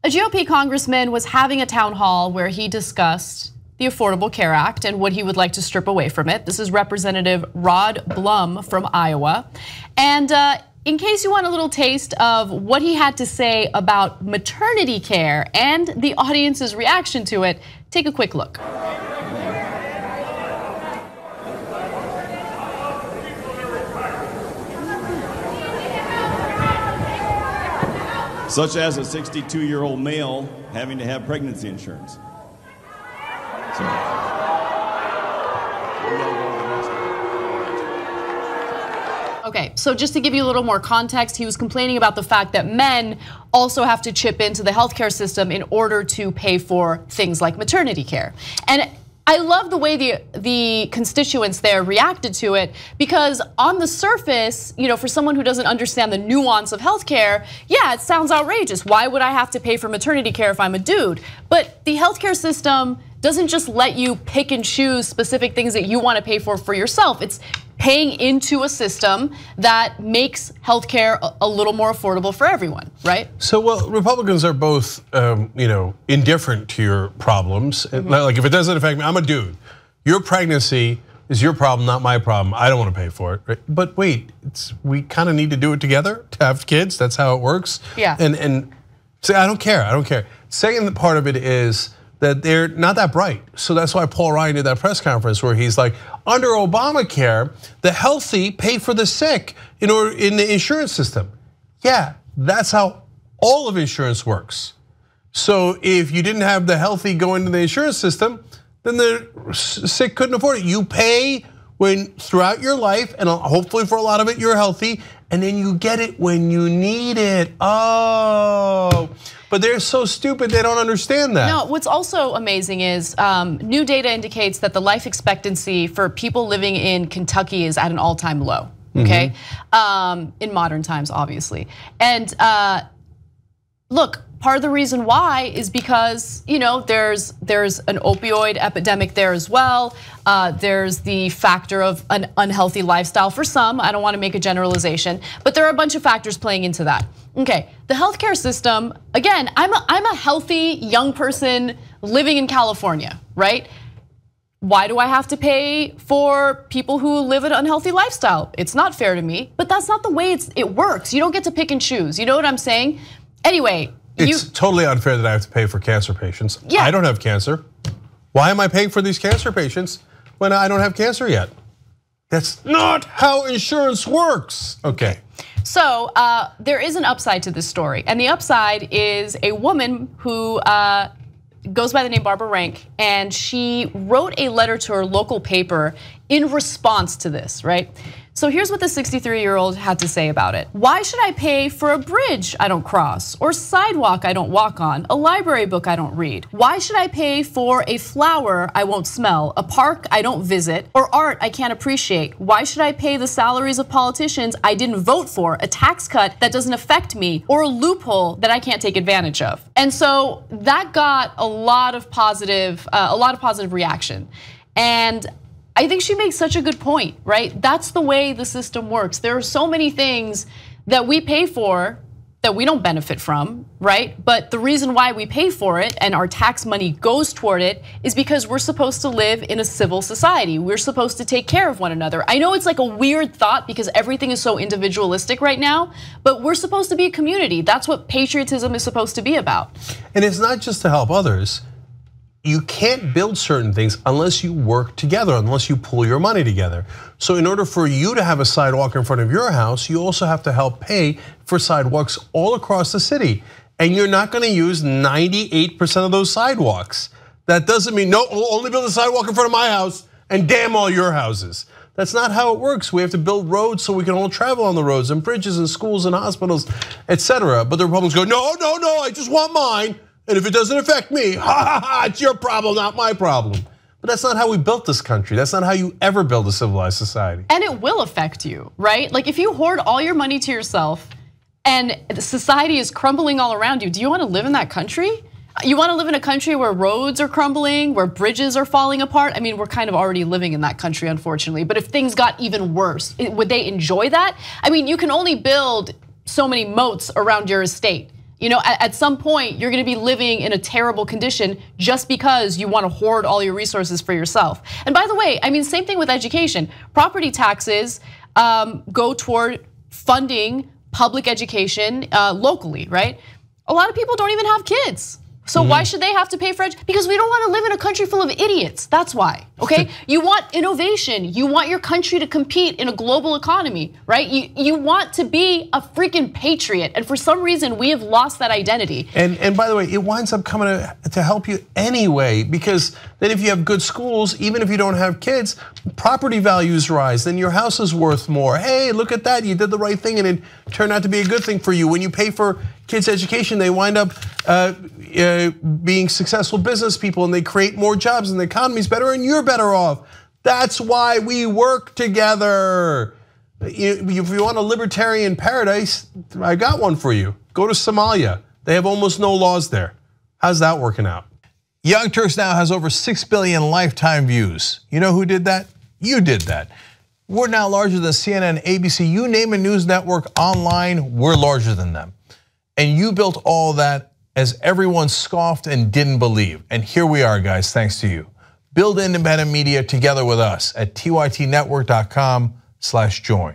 A GOP congressman was having a town hall where he discussed the Affordable Care Act and what he would like to strip away from it. This is Representative Rod Blum from Iowa. And in case you want a little taste of what he had to say about maternity care and the audience's reaction to it, take a quick look. Such as a 62-year-old male having to have pregnancy insurance. Okay, so just to give you a little more context, he was complaining about the fact that men also have to chip into the healthcare system in order to pay for things like maternity care. And I love the way the constituents there reacted to it, because on the surface, for someone who doesn't understand the nuance of healthcare, yeah, it sounds outrageous. Why would I have to pay for maternity care if I'm a dude? But the healthcare system doesn't just let you pick and choose specific things that you want to pay for yourself. It's paying into a system that makes healthcare a little more affordable for everyone, right? So, well, Republicans are both, indifferent to your problems. Like, if it doesn't affect me, I'm a dude. Your pregnancy is your problem, not my problem. I don't want to pay for it, right? But wait, we kind of need to do it together to have kids. That's how it works. Yeah. And say, I don't care. Second part of it is that they're not that bright. So that's why Paul Ryan did that press conference where he's like, under Obamacare, the healthy pay for the sick in the insurance system. Yeah, that's how all of insurance works. So if you didn't have the healthy go into the insurance system, then the sick couldn't afford it. You pay throughout your life, and hopefully for a lot of it, you're healthy, and then you get it when you need it. Oh. But they're so stupid, they don't understand that. No, what's also amazing is new data indicates that the life expectancy for people living in Kentucky is at an all-time low, okay? In modern times, obviously. And look, part of the reason why is because there's an opioid epidemic there as well. There's the factor of an unhealthy lifestyle for some. I don't want to make a generalization, but there are a bunch of factors playing into that. Okay, the healthcare system, again, I'm a healthy young person living in California, right? Why do I have to pay for people who live an unhealthy lifestyle? It's not fair to me, but that's not the way it works. You don't get to pick and choose. You know what I'm saying? Anyway, it's totally unfair that I have to pay for cancer patients. Yeah. I don't have cancer. Why am I paying for these cancer patients when I don't have cancer yet? That's not how insurance works. Okay. So there is an upside to this story, and the upside is a woman who goes by the name Barbara Rank, and she wrote a letter to her local paper in response to this, right? So here's what the 63-year-old had to say about it. Why should I pay for a bridge I don't cross, or sidewalk I don't walk on, a library book I don't read? Why should I pay for a flower I won't smell, a park I don't visit, or art I can't appreciate? Why should I pay the salaries of politicians I didn't vote for, a tax cut that doesn't affect me, or a loophole that I can't take advantage of? And so that got a lot of positive reaction. And I think she makes such a good point, right? That's the way the system works. There are so many things that we pay for that we don't benefit from, right? But the reason why we pay for it and our tax money goes toward it is because we're supposed to live in a civil society. We're supposed to take care of one another. I know it's like a weird thought because everything is so individualistic right now, but we're supposed to be a community. That's what patriotism is supposed to be about. And it's not just to help others. You can't build certain things unless you work together, unless you pool your money together. So in order for you to have a sidewalk in front of your house, you also have to help pay for sidewalks all across the city. And you're not gonna use 98% of those sidewalks. That doesn't mean, no, we'll only build a sidewalk in front of my house and damn all your houses. That's not how it works. We have to build roads so we can all travel on the roads, and bridges and schools and hospitals, etc. But the Republicans go, no, I just want mine. And if it doesn't affect me, it's your problem, not my problem. But that's not how we built this country. That's not how you ever build a civilized society. And it will affect you, right? Like if you hoard all your money to yourself and society is crumbling all around you, do you want to live in that country? You want to live in a country where roads are crumbling, where bridges are falling apart? I mean, we're kind of already living in that country, unfortunately. But if things got even worse, would they enjoy that? I mean, you can only build so many moats around your estate. You know, at some point, you're gonna be living in a terrible condition just because you wanna hoard all your resources for yourself. And by the way, I mean, same thing with education. Property taxes go toward funding public education locally, right? A lot of people don't even have kids. So why should they have to pay for education? Because we don't want to live in a country full of idiots. That's why, okay? You want innovation. You want your country to compete in a global economy, right? You want to be a freaking patriot. And for some reason, we have lost that identity. And by the way, it winds up coming to help you anyway, because then if you have good schools, even if you don't have kids, property values rise, then your house is worth more. Hey, look at that, you did the right thing and it turned out to be a good thing for you. When you pay for kids' education, they wind up being successful business people and they create more jobs and the economy's better and you're better off. That's why we work together. If you want a libertarian paradise, I got one for you. Go to Somalia. They have almost no laws there. How's that working out? Young Turks now has over 6 billion lifetime views. You know who did that? You did that. We're now larger than CNN, ABC, you name a news network online, we're larger than them. And you built all that as everyone scoffed and didn't believe. And here we are, guys, thanks to you. Build independent media together with us at tytnetwork.com/join.